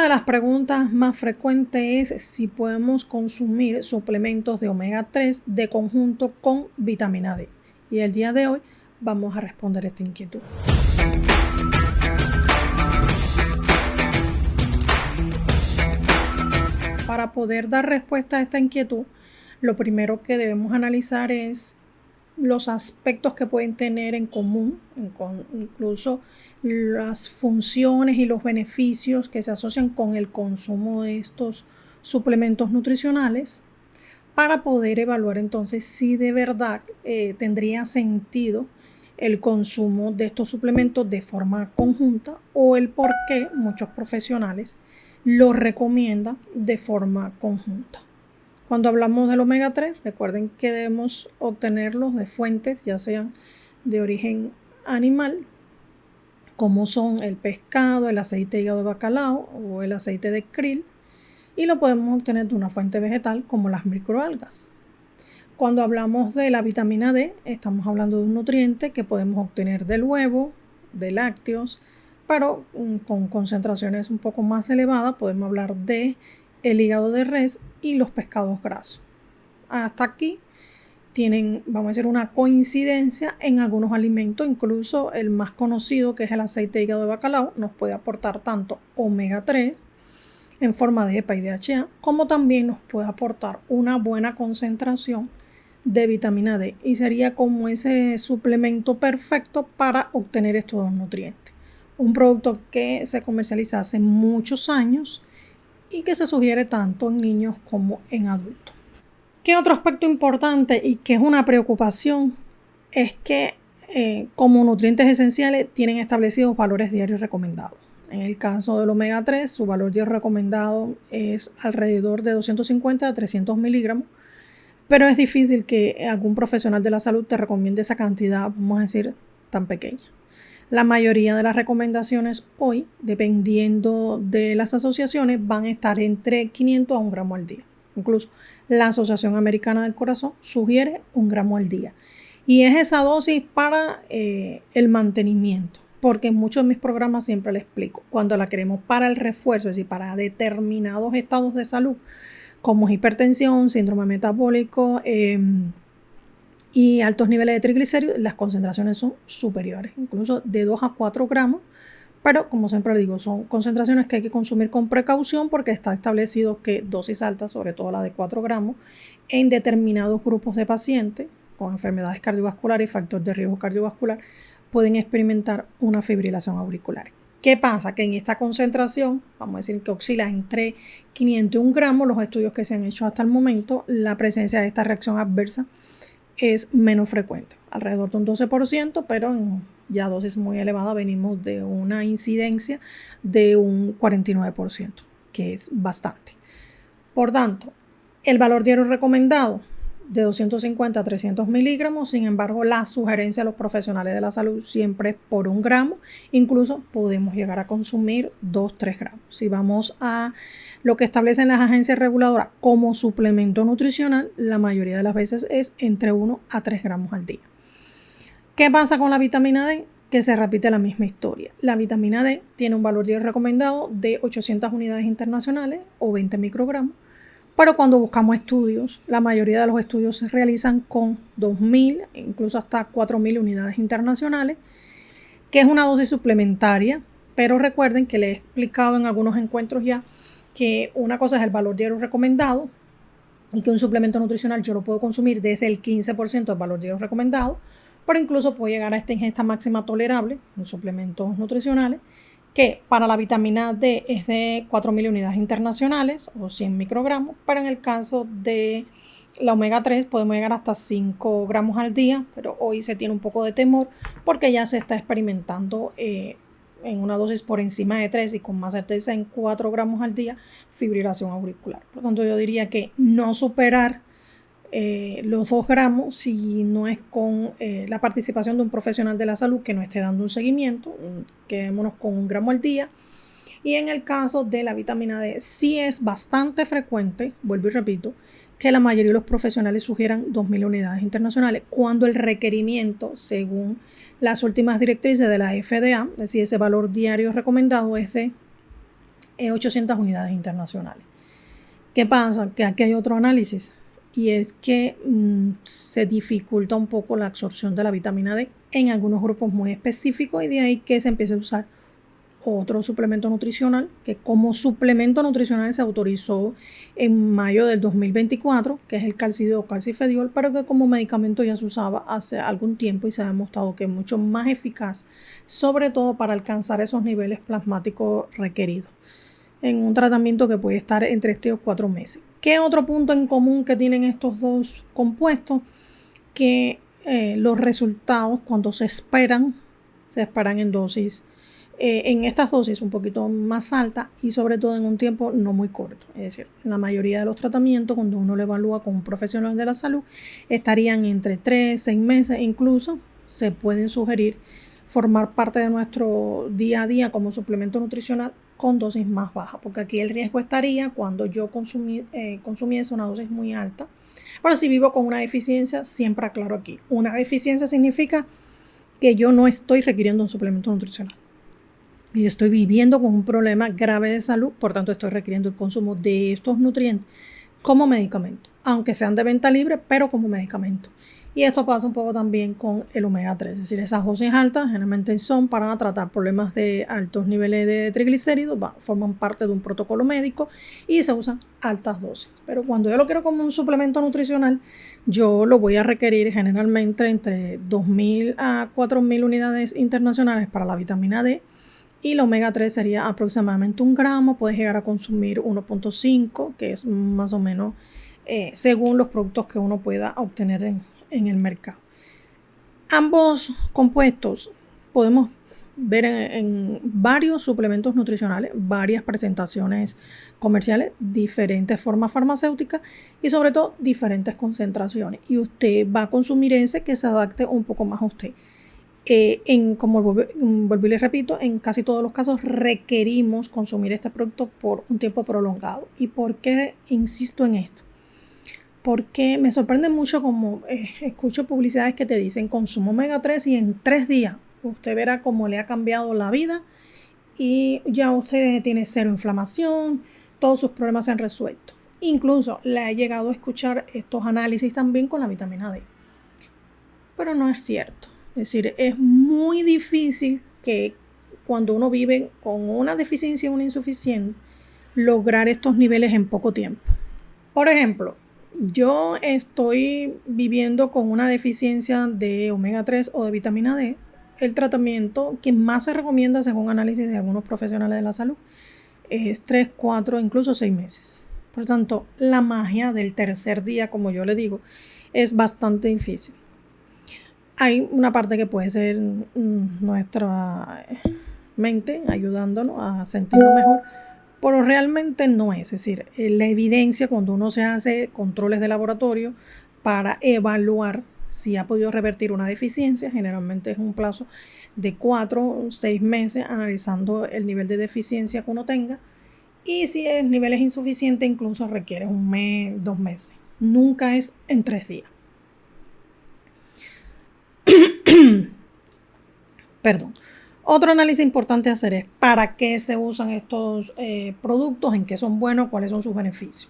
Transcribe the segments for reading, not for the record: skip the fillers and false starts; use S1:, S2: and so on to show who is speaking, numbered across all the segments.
S1: Una de las preguntas más frecuentes es si podemos consumir suplementos de omega 3 de conjunto con vitamina D. Y el día de hoy vamos a responder esta inquietud. Para poder dar respuesta a esta inquietud, lo primero que debemos analizar es los aspectos que pueden tener en común, incluso las funciones y los beneficios que se asocian con el consumo de estos suplementos nutricionales, para poder evaluar entonces si de verdad tendría sentido el consumo de estos suplementos de forma conjunta o el por qué muchos profesionales los recomiendan de forma conjunta. Cuando hablamos del omega 3, recuerden que debemos obtenerlos de fuentes, ya sean de origen animal, como son el pescado, el aceite de hígado de bacalao o el aceite de krill, y lo podemos obtener de una fuente vegetal como las microalgas. Cuando hablamos de la vitamina D, estamos hablando de un nutriente que podemos obtener del huevo, de lácteos, pero con concentraciones un poco más elevadas podemos hablar de el hígado de res y los pescados grasos. Hasta aquí tienen, vamos a decir, una coincidencia en algunos alimentos, incluso el más conocido, que es el aceite de hígado de bacalao, nos puede aportar tanto omega 3 en forma de EPA y DHA, como también nos puede aportar una buena concentración de vitamina D, y sería como ese suplemento perfecto para obtener estos dos nutrientes. Un producto que se comercializa hace muchos años y que se sugiere tanto en niños como en adultos. ¿Qué otro aspecto importante y que es una preocupación? Es que como nutrientes esenciales tienen establecidos valores diarios recomendados. En el caso del omega 3, su valor diario recomendado es alrededor de 250 a 300 miligramos, pero es difícil que algún profesional de la salud te recomiende esa cantidad, vamos a decir, tan pequeña. La mayoría de las recomendaciones hoy, dependiendo de las asociaciones, van a estar entre 500 a 1 gramo al día. Incluso la Asociación Americana del Corazón sugiere 1 gramo al día. Y es esa dosis para el mantenimiento, porque en muchos de mis programas siempre les explico, cuando la queremos para el refuerzo, es decir, para determinados estados de salud, como hipertensión, síndrome metabólico, y altos niveles de triglicéridos, las concentraciones son superiores, incluso de 2 a 4 gramos, pero como siempre digo, son concentraciones que hay que consumir con precaución porque está establecido que dosis altas, sobre todo la de 4 gramos, en determinados grupos de pacientes con enfermedades cardiovasculares y factor de riesgo cardiovascular pueden experimentar una fibrilación auricular. ¿Qué pasa? Que en esta concentración, vamos a decir que oscila entre 500 y 1 gramo, los estudios que se han hecho hasta el momento, la presencia de esta reacción adversa es menos frecuente, alrededor de un 12%, pero en ya dosis muy elevadas venimos de una incidencia de un 49%, que es bastante. Por tanto, el valor diario recomendado de 250 a 300 miligramos, sin embargo, la sugerencia a los profesionales de la salud siempre es por 1 gramo, incluso podemos llegar a consumir 2-3 gramos. Si vamos a lo que establecen las agencias reguladoras como suplemento nutricional, la mayoría de las veces es entre 1 a 3 gramos al día. ¿Qué pasa con la vitamina D? Que se repite la misma historia. La vitamina D tiene un valor diario recomendado de 800 unidades internacionales o 20 microgramos, pero cuando buscamos estudios, la mayoría de los estudios se realizan con 2.000, incluso hasta 4.000 unidades internacionales, que es una dosis suplementaria, pero recuerden que les he explicado en algunos encuentros ya que una cosa es el valor diario recomendado y que un suplemento nutricional yo lo puedo consumir desde el 15% del valor diario recomendado, pero incluso puedo llegar a esta ingesta máxima tolerable en suplementos nutricionales, que para la vitamina D es de 4.000 unidades internacionales o 100 microgramos, pero en el caso de la omega 3 podemos llegar hasta 5 gramos al día, pero hoy se tiene un poco de temor porque ya se está experimentando en una dosis por encima de 3 y con más certeza en 4 gramos al día, fibrilación auricular. Por lo tanto, yo diría que no superar los 2 gramos si no es con la participación de un profesional de la salud que no esté dando un seguimiento, quedémonos con 1 gramo al día. Y en el caso de la vitamina D, sí es bastante frecuente, vuelvo y repito, que la mayoría de los profesionales sugieran 2.000 unidades internacionales, cuando el requerimiento, según las últimas directrices de la FDA, es decir, ese valor diario recomendado es de es 800 unidades internacionales. ¿Qué pasa? Que aquí hay otro análisis y es que se dificulta un poco la absorción de la vitamina D en algunos grupos muy específicos y de ahí que se empiece a usar otro suplemento nutricional que como suplemento nutricional se autorizó en mayo del 2024, que es el calcidio calcifediol, pero que como medicamento ya se usaba hace algún tiempo y se ha demostrado que es mucho más eficaz, sobre todo para alcanzar esos niveles plasmáticos requeridos en un tratamiento que puede estar entre 3 o 4 meses. ¿Qué otro punto en común que tienen estos dos compuestos? Que los resultados cuando se esperan en dosis, en estas dosis un poquito más altas y sobre todo en un tiempo no muy corto. Es decir, la mayoría de los tratamientos cuando uno lo evalúa con un profesional de la salud estarían entre 3, 6 meses, incluso se pueden sugerir formar parte de nuestro día a día como suplemento nutricional con dosis más bajas, porque aquí el riesgo estaría cuando yo consumiese una dosis muy alta. Ahora, si vivo con una deficiencia, siempre aclaro aquí, una deficiencia significa que yo no estoy requiriendo un suplemento nutricional y estoy viviendo con un problema grave de salud, por tanto estoy requiriendo el consumo de estos nutrientes como medicamento, aunque sean de venta libre, pero como medicamento. Y esto pasa un poco también con el omega 3, es decir, esas dosis altas generalmente son para tratar problemas de altos niveles de triglicéridos, forman parte de un protocolo médico y se usan altas dosis. Pero cuando yo lo quiero como un suplemento nutricional, yo lo voy a requerir generalmente entre 2.000 a 4.000 unidades internacionales para la vitamina D. Y la omega 3 sería aproximadamente 1 gramo, puedes llegar a consumir 1.5, que es más o menos según los productos que uno pueda obtener en el mercado. Ambos compuestos podemos ver en varios suplementos nutricionales, varias presentaciones comerciales, diferentes formas farmacéuticas y sobre todo diferentes concentraciones. Y usted va a consumir ese que se adapte un poco más a usted. Como volví les repito, en casi todos los casos requerimos consumir este producto por un tiempo prolongado. ¿Y por qué insisto en esto? Porque me sorprende mucho como escucho publicidades que te dicen consumo omega 3 y en 3 días usted verá cómo le ha cambiado la vida y ya usted tiene cero inflamación, todos sus problemas se han resuelto. Incluso le he llegado a escuchar estos análisis también con la vitamina D. Pero no es cierto. Es decir, es muy difícil que cuando uno vive con una deficiencia o una insuficiencia, lograr estos niveles en poco tiempo. Por ejemplo, yo estoy viviendo con una deficiencia de omega 3 o de vitamina D. El tratamiento que más se recomienda según análisis de algunos profesionales de la salud es 3, 4, incluso 6 meses. Por tanto, la magia del tercer día, como yo le digo, es bastante difícil. Hay una parte que puede ser nuestra mente ayudándonos a sentirnos mejor, pero realmente no es. Es decir, la evidencia cuando uno se hace controles de laboratorio para evaluar si ha podido revertir una deficiencia, generalmente es un plazo de 4 o 6 meses analizando el nivel de deficiencia que uno tenga, y si el nivel es insuficiente incluso requiere 1 mes, 2 meses. Nunca es en 3 días. Perdón. Otro análisis importante a hacer es para qué se usan estos productos, en qué son buenos, cuáles son sus beneficios.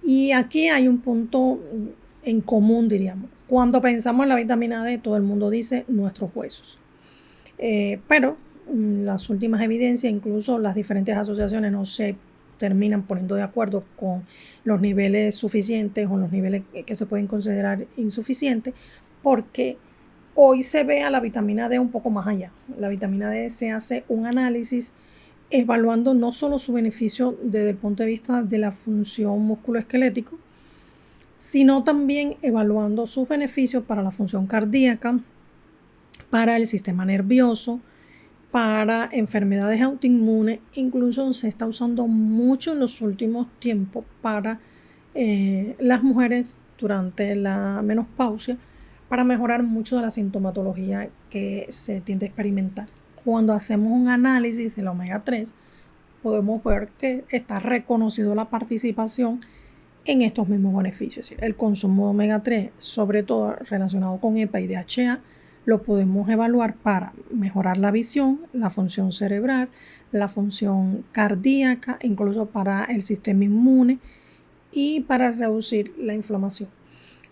S1: Y aquí hay un punto en común, diríamos. Cuando pensamos en la vitamina D, todo el mundo dice nuestros huesos. Pero las últimas evidencias, incluso las diferentes asociaciones, no se terminan poniendo de acuerdo con los niveles suficientes o los niveles que se pueden considerar insuficientes, porque hoy se ve a la vitamina D un poco más allá. La vitamina D se hace un análisis evaluando no solo su beneficio desde el punto de vista de la función musculoesquelético, sino también evaluando sus beneficios para la función cardíaca, para el sistema nervioso, para enfermedades autoinmunes. Incluso se está usando mucho en los últimos tiempos para las mujeres durante la menopausia, para mejorar mucho de la sintomatología que se tiende a experimentar. Cuando hacemos un análisis del omega 3, podemos ver que está reconocido la participación en estos mismos beneficios. Es decir, el consumo de omega 3, sobre todo relacionado con EPA y DHA, lo podemos evaluar para mejorar la visión, la función cerebral, la función cardíaca, incluso para el sistema inmune y para reducir la inflamación.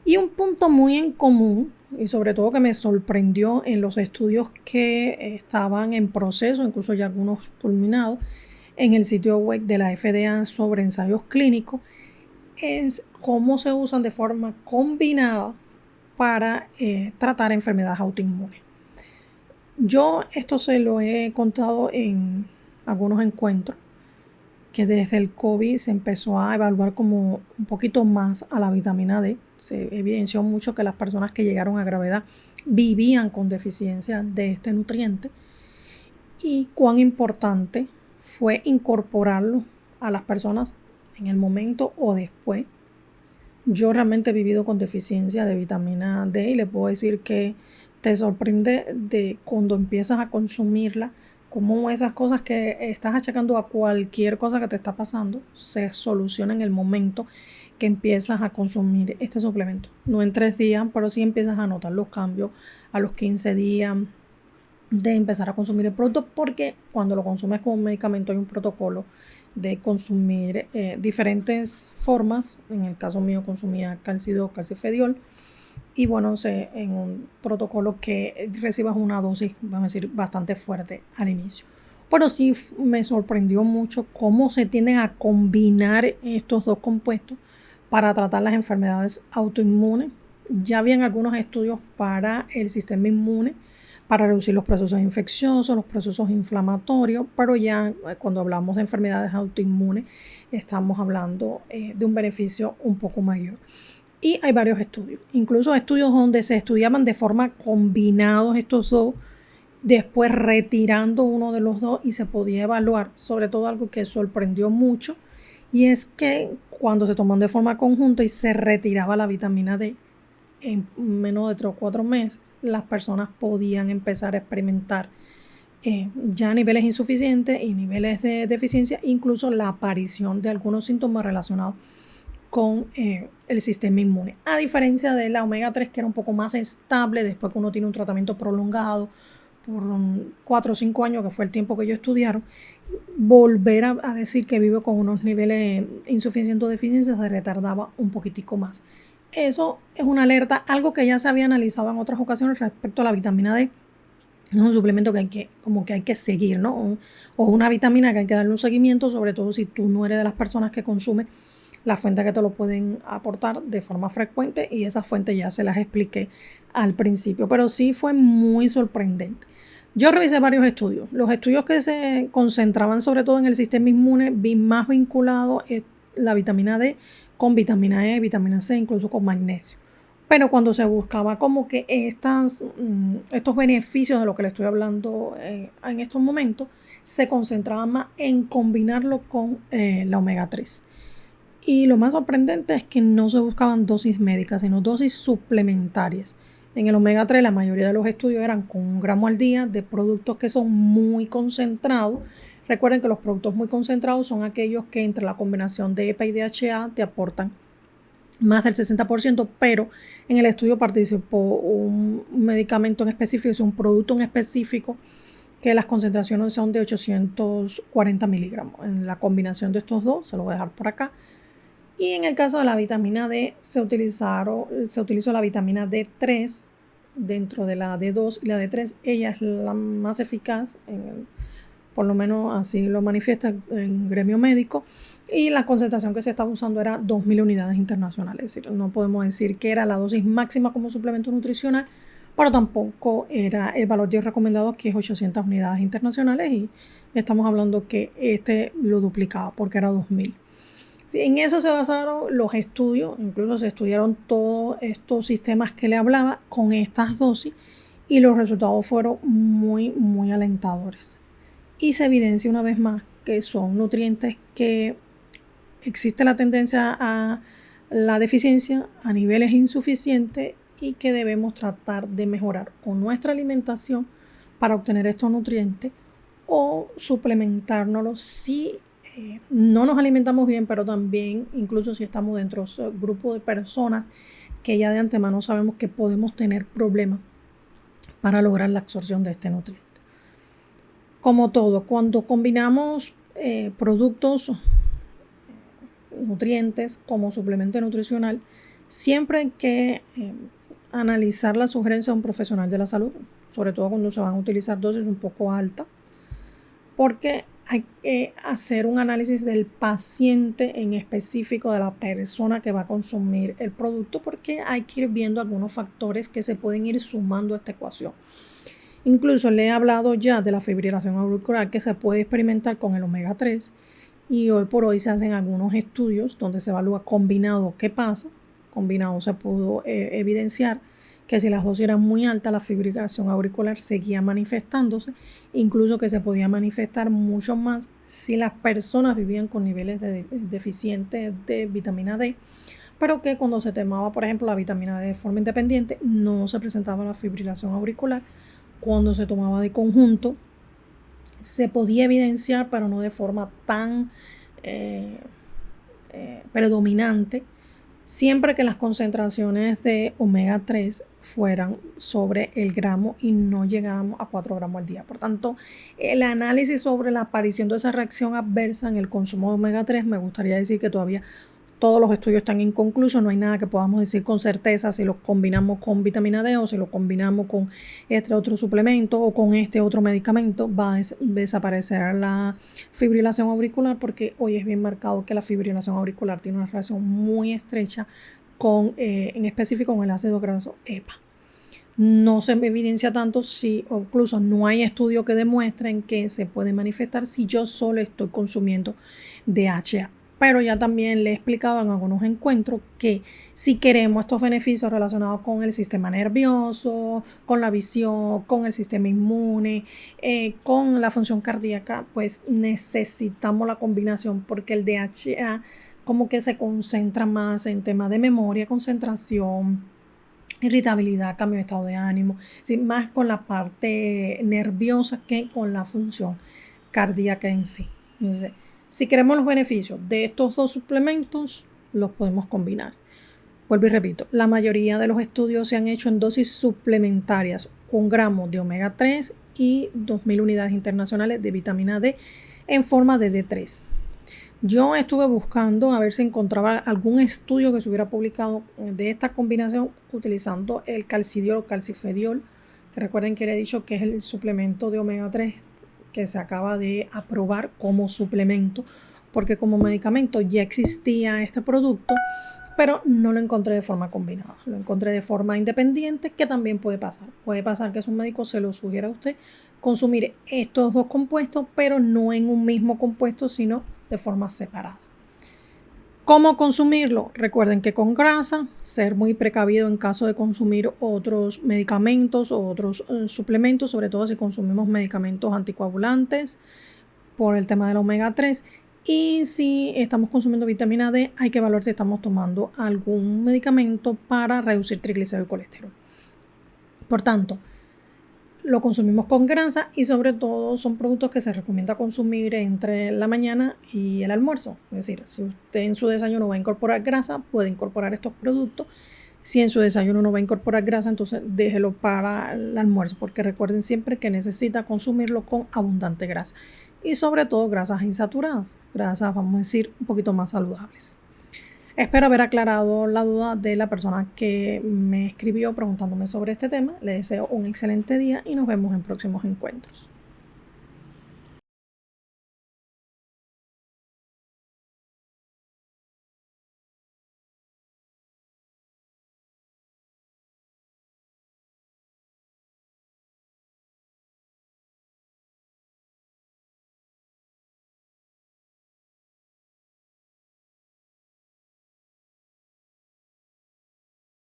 S1: Y un punto muy en común, y sobre todo que me sorprendió en los estudios que estaban en proceso, incluso ya algunos culminados, en el sitio web de la FDA sobre ensayos clínicos, es cómo se usan de forma combinada para tratar enfermedades autoinmunes. Yo esto se lo he contado en algunos encuentros, que desde el COVID se empezó a evaluar como un poquito más a la vitamina D. Se evidenció mucho que las personas que llegaron a gravedad vivían con deficiencia de este nutriente y cuán importante fue incorporarlo a las personas en el momento o después. Yo realmente he vivido con deficiencia de vitamina D y le puedo decir que te sorprende de cuando empiezas a consumirla, cómo esas cosas que estás achacando a cualquier cosa que te está pasando se soluciona en el momento que empiezas a consumir este suplemento. No en 3 días, pero sí empiezas a notar los cambios a los 15 días de empezar a consumir el producto, porque cuando lo consumes como un medicamento hay un protocolo de consumir diferentes formas. En el caso mío consumía calcifediol, y bueno, en un protocolo que recibas una dosis, vamos a decir, bastante fuerte al inicio. Pero sí me sorprendió mucho cómo se tienden a combinar estos dos compuestos para tratar las enfermedades autoinmunes. Ya habían algunos estudios para el sistema inmune, para reducir los procesos infecciosos, los procesos inflamatorios, pero ya cuando hablamos de enfermedades autoinmunes estamos hablando de un beneficio un poco mayor. Y hay varios estudios, incluso estudios donde se estudiaban de forma combinados estos dos, después retirando uno de los dos, y se podía evaluar, sobre todo algo que sorprendió mucho, y es que cuando se toman de forma conjunta y se retiraba la vitamina D, en menos de 3 o 4 meses, las personas podían empezar a experimentar ya niveles insuficientes y niveles de deficiencia, incluso la aparición de algunos síntomas relacionados con el sistema inmune. A diferencia de la omega 3, que era un poco más estable después que uno tiene un tratamiento prolongado por 4 o 5 años, que fue el tiempo que ellos estudiaron, volver a decir que vive con unos niveles insuficientes o deficiencias se retardaba un poquitico más. Eso es una alerta, algo que ya se había analizado en otras ocasiones respecto a la vitamina D. Es un suplemento que hay que seguir, ¿no? O una vitamina que hay que darle un seguimiento, sobre todo si tú no eres de las personas que consume las fuentes que te lo pueden aportar de forma frecuente, y esas fuentes ya se las expliqué al principio, pero sí fue muy sorprendente. Yo revisé varios estudios. Los estudios que se concentraban sobre todo en el sistema inmune, vi más vinculado la vitamina D con vitamina E, vitamina C, incluso con magnesio. Pero cuando se buscaba como que estos beneficios de lo que le estoy hablando en estos momentos, se concentraban más en combinarlo con la omega 3. Y lo más sorprendente es que no se buscaban dosis médicas, sino dosis suplementarias. En el omega 3 la mayoría de los estudios eran con 1 gramo al día de productos que son muy concentrados. Recuerden que los productos muy concentrados son aquellos que entre la combinación de EPA y DHA te aportan más del 60%, pero en el estudio participó un medicamento en específico, es un producto en específico, que las concentraciones son de 840 miligramos. En la combinación de estos dos, se lo voy a dejar por acá. Y en el caso de la vitamina D, se utilizó la vitamina D3 dentro de la D2 y la D3. Ella es la más eficaz, por lo menos así lo manifiesta el gremio médico, y la concentración que se estaba usando era 2.000 unidades internacionales. Es decir, no podemos decir que era la dosis máxima como suplemento nutricional, pero tampoco era el valor de recomendado, que es 800 unidades internacionales, y estamos hablando que lo duplicaba porque era 2.000. En eso se basaron los estudios, incluso se estudiaron todos estos sistemas que le hablaba con estas dosis, y los resultados fueron muy, muy alentadores. Y se evidencia una vez más que son nutrientes que existe la tendencia a la deficiencia a niveles insuficientes, y que debemos tratar de mejorar o nuestra alimentación para obtener estos nutrientes, o suplementárnoslos si no nos alimentamos bien, pero también incluso si estamos dentro de un grupo de personas que ya de antemano sabemos que podemos tener problemas para lograr la absorción de este nutriente. Como todo, cuando combinamos productos, nutrientes como suplemento nutricional, siempre hay que analizar la sugerencia de un profesional de la salud, sobre todo cuando se van a utilizar dosis un poco altas, porque hay que hacer un análisis del paciente en específico, de la persona que va a consumir el producto, porque hay que ir viendo algunos factores que se pueden ir sumando a esta ecuación. Incluso le he hablado ya de la fibrilación auricular que se puede experimentar con el omega 3 y hoy por hoy se hacen algunos estudios donde se evalúa combinado qué pasa. Combinado se pudo evidenciar que si las dosis eran muy altas, la fibrilación auricular seguía manifestándose, incluso que se podía manifestar mucho más si las personas vivían con niveles deficientes de vitamina D, pero que cuando se tomaba, por ejemplo, la vitamina D de forma independiente, no se presentaba la fibrilación auricular. Cuando se tomaba de conjunto, se podía evidenciar, pero no de forma tan predominante, siempre que las concentraciones de omega 3 fueran sobre el gramo y no llegáramos a 4 gramos al día. Por tanto, el análisis sobre la aparición de esa reacción adversa en el consumo de omega 3, me gustaría decir que todavía todos los estudios están inconclusos, no hay nada que podamos decir con certeza si lo combinamos con vitamina D o si lo combinamos con este otro suplemento o con este otro medicamento va a desaparecer la fibrilación auricular, porque hoy es bien marcado que la fibrilación auricular tiene una relación muy estrecha con, en específico con el ácido graso EPA. No se evidencia tanto si, o incluso no hay estudios que demuestren que se puede manifestar si yo solo estoy consumiendo DHA. Pero ya también le he explicado en algunos encuentros que si queremos estos beneficios relacionados con el sistema nervioso, con la visión, con el sistema inmune, con la función cardíaca, pues necesitamos la combinación, porque el DHA como que se concentra más en temas de memoria, concentración, irritabilidad, cambio de estado de ánimo, ¿sí? Más con la parte nerviosa que con la función cardíaca en sí. Entonces, si queremos los beneficios de estos dos suplementos, los podemos combinar. Vuelvo y repito, la mayoría de los estudios se han hecho en dosis suplementarias, 1 gramo de omega 3 y 2000 unidades internacionales de vitamina D en forma de D3. Yo estuve buscando a ver si encontraba algún estudio que se hubiera publicado de esta combinación utilizando el calcidiol o calcifediol, que recuerden que le he dicho que es el suplemento de omega 3 que se acaba de aprobar como suplemento, porque como medicamento ya existía este producto, pero no lo encontré de forma combinada, lo encontré de forma independiente, que también puede pasar. Puede pasar que su médico se lo sugiera a usted consumir estos dos compuestos, pero no en un mismo compuesto, sino de forma separada. ¿Cómo consumirlo? Recuerden que con grasa, ser muy precavido en caso de consumir otros medicamentos o otros suplementos, sobre todo si consumimos medicamentos anticoagulantes por el tema del omega 3. Y si estamos consumiendo vitamina D, hay que evaluar si estamos tomando algún medicamento para reducir triglicéridos y colesterol. Por tanto, lo consumimos con grasa y sobre todo son productos que se recomienda consumir entre la mañana y el almuerzo. Es decir, si usted en su desayuno va a incorporar grasa, puede incorporar estos productos. Si en su desayuno no va a incorporar grasa, entonces déjelo para el almuerzo, porque recuerden siempre que necesita consumirlo con abundante grasa. Y sobre todo grasas insaturadas, grasas, vamos a decir, un poquito más saludables. Espero haber aclarado la duda de la persona que me escribió preguntándome sobre este tema. Le deseo un excelente día y nos vemos en próximos encuentros.